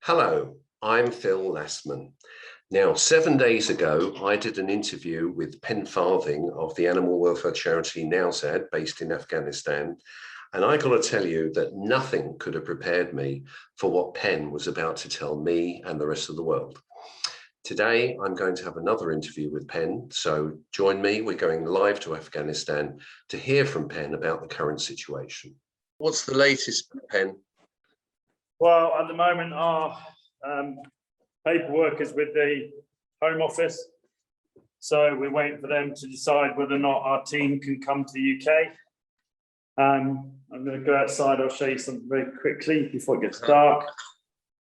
Hello, I'm Phil Lassman. Now, 7 days ago, I did an interview with Farthing of the animal welfare charity Nowzad, based in Afghanistan. And I got to tell you that nothing could have prepared me for what Penn was about to tell me and the rest of the world. Today, I'm going to have another interview with Penn. So join me. We're going live to Afghanistan to hear from Penn about the current situation. What's the latest, Penn? Well, at the moment, our paperwork is with the Home Office. So we're waiting for them to decide whether or not our team can come to the UK. I'm going to go outside. I'll show you something very quickly before it gets dark.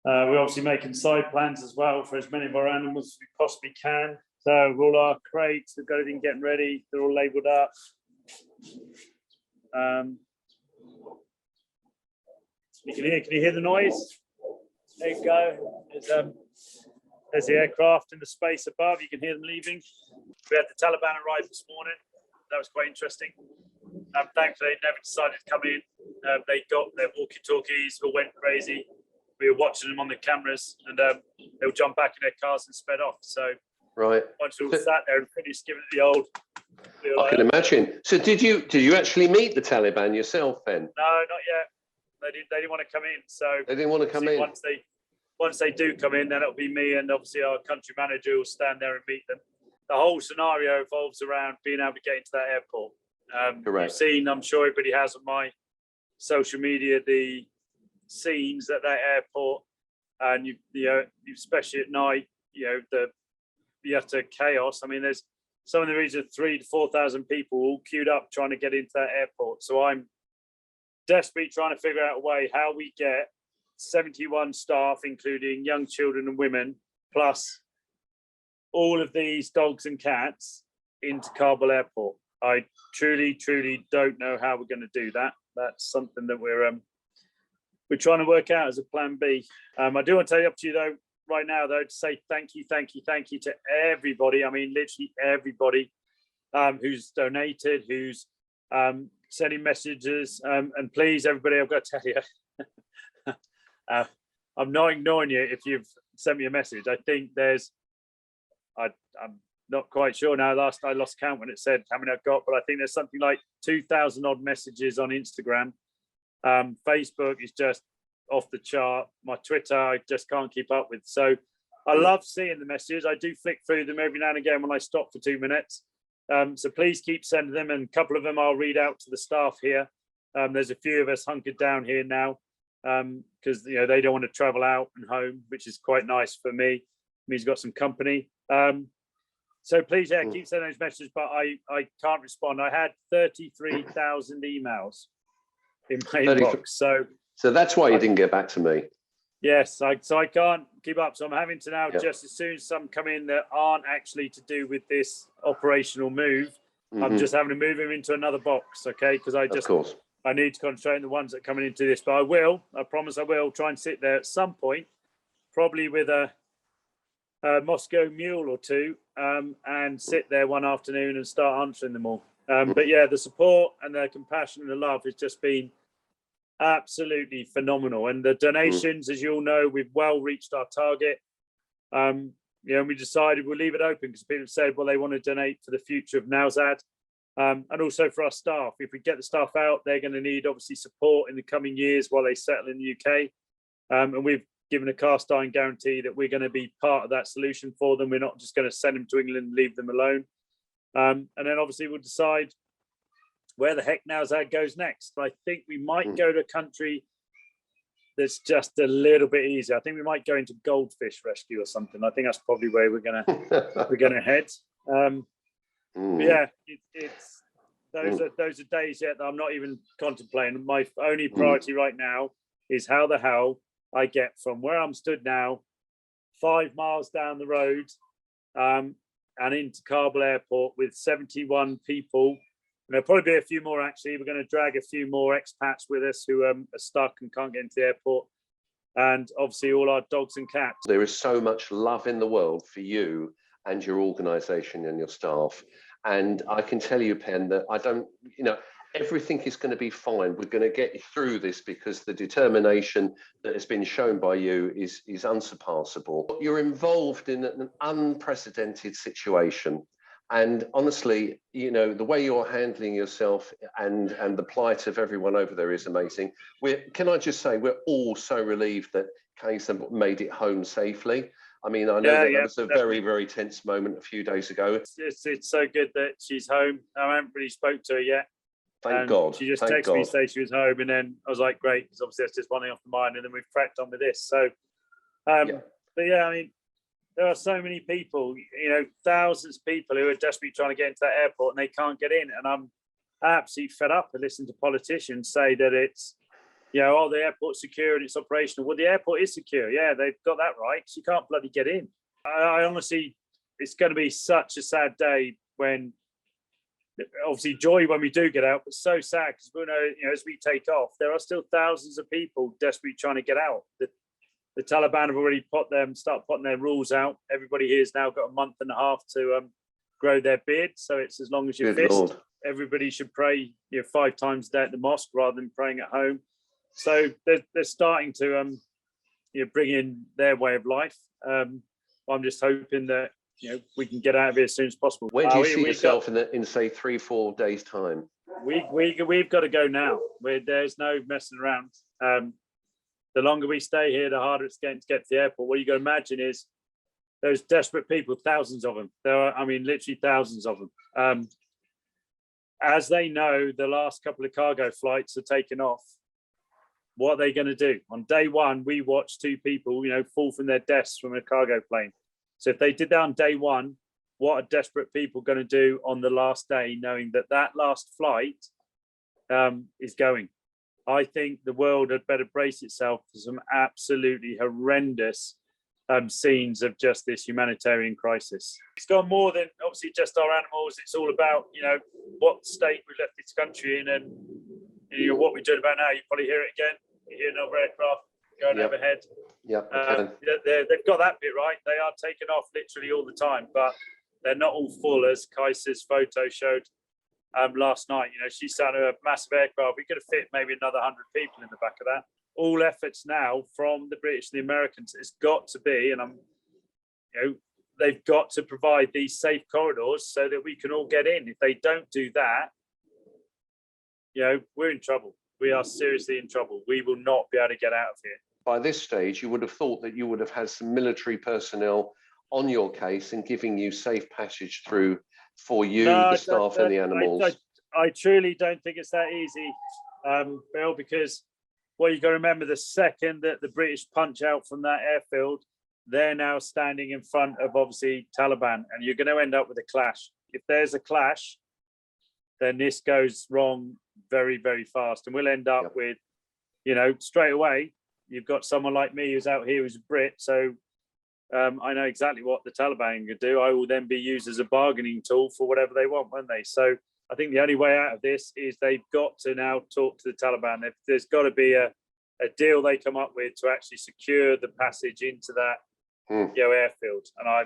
We're obviously making side plans as well for as many of our animals as we possibly can. So all our crates, we've got everything getting ready. They're all labelled up. Can you hear the noise? There you go. There's the aircraft in the space above. You can hear them leaving. We had the Taliban arrive this morning. That was quite interesting. Thankfully, they never decided to come in. They got their walkie-talkies, all went crazy. We were watching them on the cameras, and they'll jump back in their cars and sped off. So, right. Once we all sat there and finished giving it the old. I can imagine. So, did you actually meet the Taliban yourself, Ben? No, not yet. They didn't want to come in. So they didn't want to come in. Once they do come in, then it'll be me and obviously our country manager will stand there and meet them. The whole scenario revolves around being able to get into that airport. Correct. You've seen, I'm sure everybody has on my social media, the scenes at that airport, and you especially at night, the utter chaos. I mean, there's some of the region of 3,000 to 4,000 people all queued up trying to get into that airport. So I'm desperately trying to figure out a way how we get 71 staff, including young children and women, plus all of these dogs and cats into Kabul Airport. I truly don't know how we're going to do that. That's something that we're trying to work out as a plan B. I do want to tell you up to you though, right now though, to say thank you to everybody. I mean, literally everybody who's donated, who's sending messages, and please, everybody, I've got to tell you, I'm not ignoring you if you've sent me a message. I think I'm not quite sure now. I lost count when it said how many I've got, but I think there's something like 2,000 odd messages on Instagram. Facebook is just off the chart. My Twitter, I just can't keep up with. So I love seeing the messages. I do flick through them every now and again when I stop for 2 minutes. So please keep sending them, and a couple of them I'll read out to the staff here. There's a few of us hunkered down here now because they don't want to travel out and home, which is quite nice for me. It means got some company. So please, keep sending those messages, but I can't respond. I had 33,000 emails in my inbox. So that's why you didn't get back to me. Yes, so I can't keep up. So I'm having to now, just as soon as some come in that aren't actually to do with this operational move, I'm just having to move them into another box, okay? Because I need to concentrate on the ones that are coming into this. But I promise I will try and sit there at some point, probably with a Moscow mule or two, and sit there one afternoon and start answering them all. But yeah, the support and the compassion and the love has just been absolutely phenomenal. And the donations, as you all know, we've well reached our target. We decided we'll leave it open because people said, well, they want to donate for the future of Nowzad, and also for our staff. If we get the staff out, they're going to need obviously support in the coming years while they settle in the UK. And we've given a cast iron guarantee that we're going to be part of that solution for them. We're not just going to send them to England and leave them alone. And then obviously we'll decide where the heck Nowzad goes next. I think we might go to a country that's just a little bit easier. I think we might go into goldfish rescue or something. I think that's probably where we're gonna head. Yeah, it's those are days yet that I'm not even contemplating. My only priority right now is how the hell I get from where I'm stood now, 5 miles down the road, and into Kabul Airport with 71 people. And there'll probably be a few more, actually. We're going to drag a few more expats with us who are stuck and can't get into the airport. And obviously all our dogs and cats. There is so much love in the world for you and your organisation and your staff. And I can tell you, Penn, that I don't, everything is going to be fine. We're going to get through this because the determination that has been shown by you is unsurpassable. You're involved in an unprecedented situation. And honestly, you know, the way you're handling yourself and the plight of everyone over there is amazing. Can I just say, we're all so relieved that Kaysa made it home safely. I mean, I know that was a very, very tense moment a few days ago. It's so good that she's home. I haven't really spoke to her yet. Thank God. She just texted me to say she was home, and then I was like, great, because obviously that's just one thing off the mind, and then we've cracked on with this. So, but yeah, I mean, there are so many people, you know, thousands of people who are desperately trying to get into that airport and they can't get in. And I'm absolutely fed up of listening to politicians say that it's, you know, oh, the airport's secure and it's operational. Well, the airport is secure. Yeah, they've got that right. She can't bloody get in. I honestly, it's going to be such a sad day when, obviously, joy when we do get out, but so sad because we know, you know, as we take off, there are still thousands of people desperately trying to get out. The Taliban have already start putting their rules out. Everybody here has now got a month and a half to grow their beard. So it's as long as your fist. Lord. Everybody should pray, you know, 5 times a day at the mosque rather than praying at home. So they're starting to you know, bring in their way of life. I'm just hoping that, you know, we can get out of here as soon as possible. Where do you see yourself in say 3-4 days time? We've got to go now. There's no messing around. The longer we stay here, the harder it's getting to get to the airport. What you got to imagine is those desperate people, thousands of them. There are, I mean, literally thousands of them. As they know, the last couple of cargo flights are taken off. What are they going to do? On day one, we watched 2 people, you know, fall from their desks from a cargo plane. So if they did that on day one, what are desperate people going to do on the last day, knowing that that last flight is going? I think the world had better brace itself for some absolutely horrendous scenes of just this humanitarian crisis. It's gone more than obviously just our animals. It's all about, you know, what state we left this country in, and you know, what we're doing about now. You probably hear it again. You hear another aircraft going overhead. They've got that bit right. They are taking off literally all the time, but they're not all full, as Kaisa's photo showed last night. You know, she sat in a massive aircraft. We could have fit maybe another 100 people in the back of that. All efforts now from the British and the Americans, it's got to be, and you know, they've got to provide these safe corridors so that we can all get in. If they don't do that, you know, we're in trouble. We are seriously in trouble. We will not be able to get out of here. By this stage, you would have thought that you would have had some military personnel on your case and giving you safe passage through for you, the staff and the animals. I truly don't think it's that easy, Bill, because what you've got to remember, the second that the British punch out from that airfield, they're now standing in front of, obviously, Taliban, and you're going to end up with a clash. If there's a clash, then this goes wrong very, very fast, and we'll end up with, you know, straight away, you've got someone like me who's out here who's a Brit, so I know exactly what the Taliban could do. I will then be used as a bargaining tool for whatever they want, won't they? So I think the only way out of this is they've got to now talk to the Taliban. There's got to be a deal they come up with to actually secure the passage into that you know, airfield. And I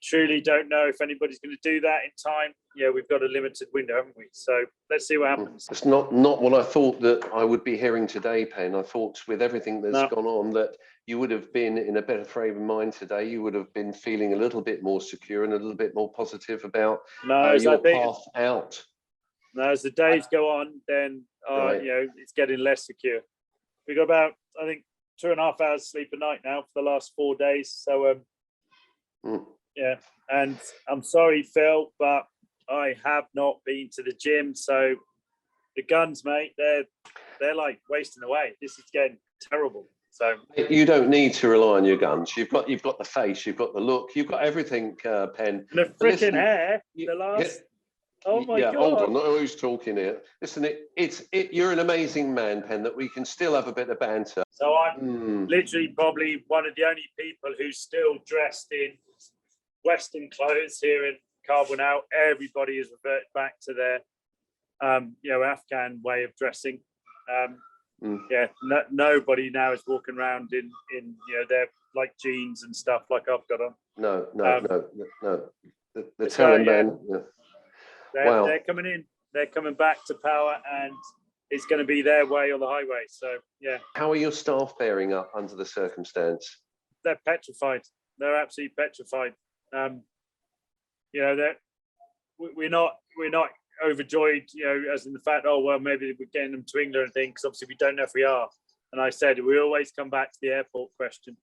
truly don't know if anybody's going to do that in time. Yeah, we've got a limited window, haven't we? So let's see what happens. It's not what I thought that I would be hearing today, Pen. I thought with everything that's gone on that you would have been in a better frame of mind today. You would have been feeling a little bit more secure and a little bit more positive about your path out. No, as the days go on, then you know, it's getting less secure. We got about, I think, 2.5 hours sleep a night now for the last 4 days. So yeah, and I'm sorry, Phil, but I have not been to the gym. So the guns, mate, they're like wasting away. This is getting terrible. So you don't need to rely on your guns. You've got the face, you've got the look, you've got everything, Pen. And the freaking hair. The last. Oh my God! Hold on, not who's talking here. Listen, you're an amazing man, Pen. That we can still have a bit of banter. So I'm literally probably one of the only people who's still dressed in Western clothes here in Kabul now. Everybody has reverted back to their, you know, Afghan way of dressing. Yeah, nobody now is walking around in you know, their like jeans and stuff like I've got on. No. The Taliban. They're coming in. they're coming back to power, and it's going to be their way or the highway. So yeah. How are your staff bearing up under the circumstance? They're petrified. They're absolutely petrified. You know, we're not overjoyed, you know, as in the fact, oh well, maybe we're getting them to England and things, because obviously we don't know if we are. And I said we always come back to the airport question.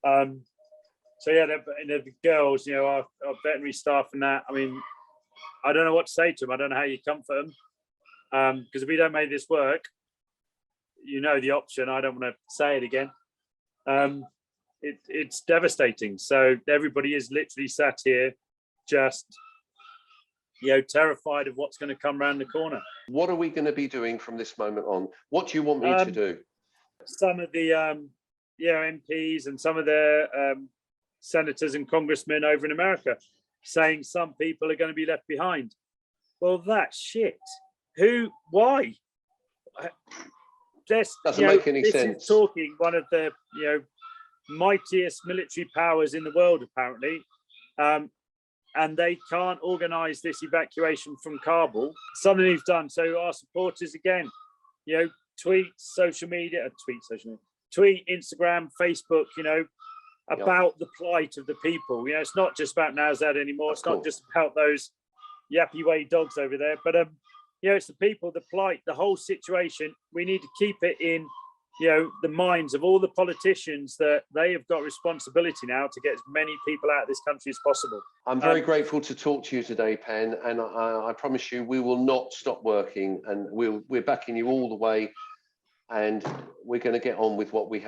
So yeah, the girls, you know, our veterinary staff and that. I mean, I don't know what to say to them. I don't know how you comfort them, because if we don't make this work, you know the option. I don't want to say it again. It's devastating. So everybody is literally sat here, just, you know, terrified of what's going to come around the corner. What are we going to be doing from this moment on? What do you want me to do? Some of the MPs and some of their senators and congressmen over in America saying some people are going to be left behind. Well, that's shit. Who? Why? Doesn't make any sense. This is talking one of the, you know, mightiest military powers in the world, apparently, and they can't organise this evacuation from Kabul. Something they've done. So our supporters, again, you know, tweet, Instagram, Facebook, you know, about the plight of the people. You know, it's not just about Nowzad anymore. It's not just about those yappy way dogs over there, but you know, it's the people, the plight, the whole situation. We need to keep it in, you know, the minds of all the politicians, that they have got responsibility now to get as many people out of this country as possible. I'm very grateful to talk to you today, Pen, and I promise you we will not stop working, and we're backing you all the way, and we're going to get on with what we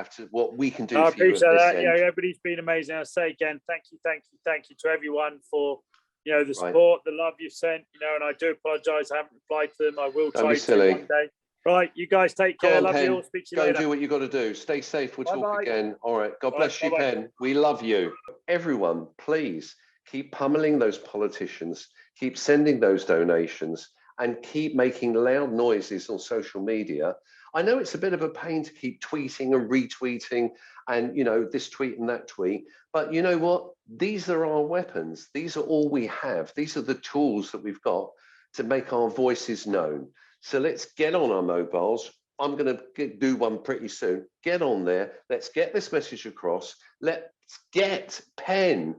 can do. I for you appreciate at this that. end. Yeah, everybody's been amazing. I say again, thank you to everyone for, you know, the support, the love you've sent, you know, and I do apologise I haven't replied to them. I will try to one day. Right, you guys take care. Love you all. Speak to you later. Go and do what you got to do. Stay safe. We'll talk again. All right. God bless you, bye-bye. Pen. We love you. Everyone, please keep pummeling those politicians, keep sending those donations, and keep making loud noises on social media. I know it's a bit of a pain to keep tweeting and retweeting and, you know, this tweet and that tweet, but you know what? These are our weapons. These are all we have. These are the tools that we've got to make our voices known. So let's get on our mobiles. I'm going to do one pretty soon. Get on there. Let's get this message across. Let's get Pen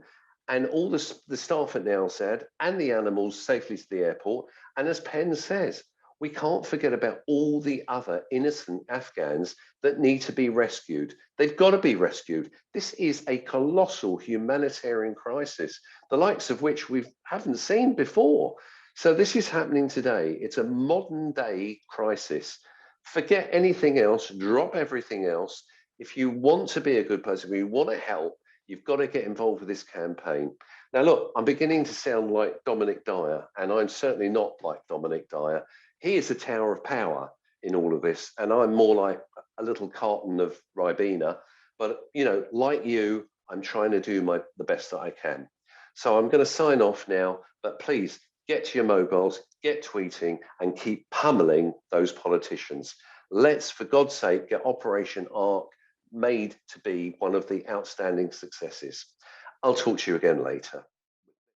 and all the staff at Nowzad and the animals safely to the airport. And as Pen says, we can't forget about all the other innocent Afghans that need to be rescued. They've got to be rescued. This is a colossal humanitarian crisis, the likes of which we haven't seen before. So this is happening today. It's a modern day crisis. Forget anything else, drop everything else. If you want to be a good person, if you want to help, you've got to get involved with this campaign. Now, look, I'm beginning to sound like Dominic Dyer, and I'm certainly not like Dominic Dyer. He is a tower of power in all of this, and I'm more like a little carton of Ribena. But, you know, like you, I'm trying to do the best that I can. So I'm going to sign off now, but please, get to your mobiles, get tweeting, and keep pummeling those politicians. Let's, for God's sake, get Operation Ark made to be one of the outstanding successes. I'll talk to you again later.